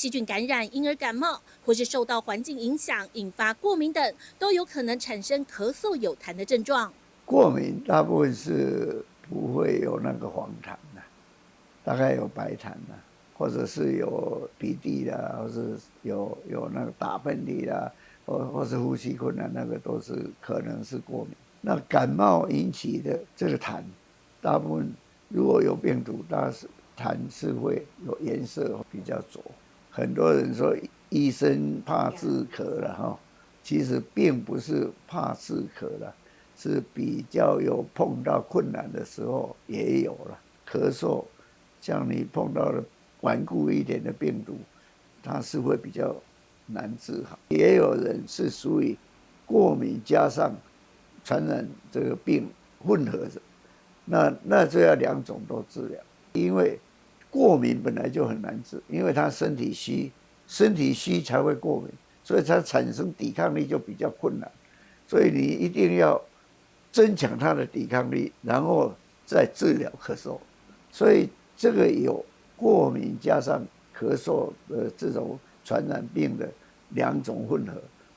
细菌感染，因而感冒，或是受到环境影响引发过敏等，都有可能产生咳嗽有痰的症状。过敏大部分是不会有那个黄痰的，大概有白痰的，或者是有鼻涕啦，或是有那个打喷嚏啦，或是呼吸困难，那个都是可能是过敏。那感冒引起的这个痰，大部分如果有病毒，当然是痰是会有颜色比较浊。很多人说医生怕治咳了哈，其实并不是怕治咳了，是比较有碰到困难的时候也有了。咳嗽，像你碰到了顽固一点的病毒，它是会比较难治好。也有人是属于过敏加上传染这个病混合着，那就要两种都治疗，因为过敏本来就很难治，因为他身体虚才会过敏，所以他产生抵抗力就比较困难，所以你一定要增强他的抵抗力，然后再治疗咳嗽。所以这个有过敏加上咳嗽的这种传染病的两种混合，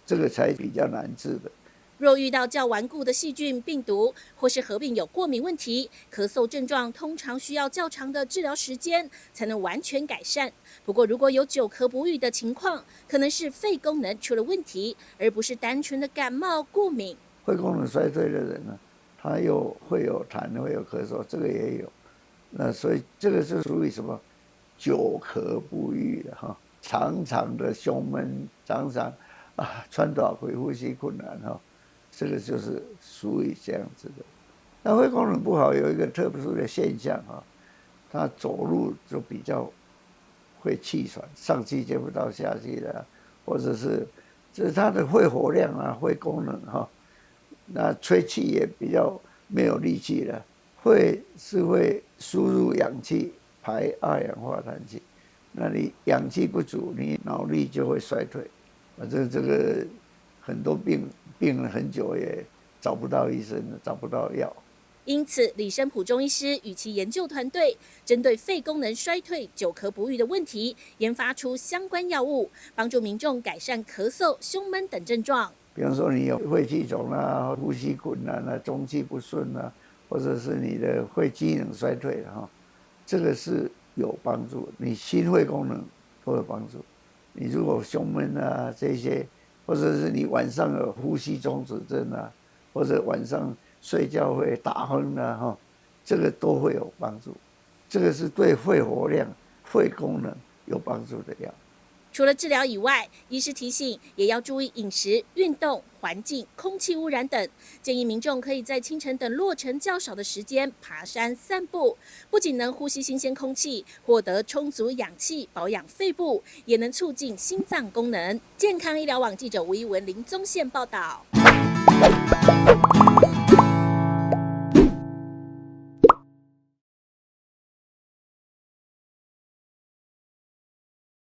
这个才比较难治的。若遇到较顽固的细菌、病毒，或是合并有过敏问题，咳嗽症状通常需要较长的治疗时间才能完全改善。不过，如果有久咳不愈的情况，可能是肺功能出了问题，而不是单纯的感冒过敏。肺功能衰退的人呢，他又会有痰，会有咳嗽，这个也有。那所以这个是属于什么？久咳不愈的哈，常常的胸闷，常常喘大气，呼吸困难哈。这个就是属于这样子的。那肺功能不好有一个特殊的现象哈，他走路就比较会气喘，上气接不到下气的，或者是就是他的肺活量啊、肺功能哈，那吹气也比较没有力气了。肺是会输入氧气，排二氧化碳气，那你氧气不足，你脑力就会衰退。反正这个很多病人很久也找不到医生，找不到药。因此，李生普中医师与其研究团队针对肺功能衰退、久咳不愈的问题，研发出相关药物，帮助民众改善咳嗽、胸闷等症状。比方说你有肺气肿啊、呼吸困难啊、中气不顺啊，或者是你的肺机能衰退哈，这个是有帮助。你心肺功能都有帮助。你如果胸闷啊这些，或者是你晚上有呼吸中止症啊，或者晚上睡觉会打哼啊哈，这个都会有帮助。这个是对肺活量、肺功能有帮助的药。除了治疗以外，医师提醒也要注意饮食、运动、环境、空气污染等。建议民众可以在清晨等落尘较少的时间爬山散步，不仅能呼吸新鲜空气，获得充足氧气，保养肺部，也能促进心脏功能。健康医疗网记者吴一文林宗宪报道。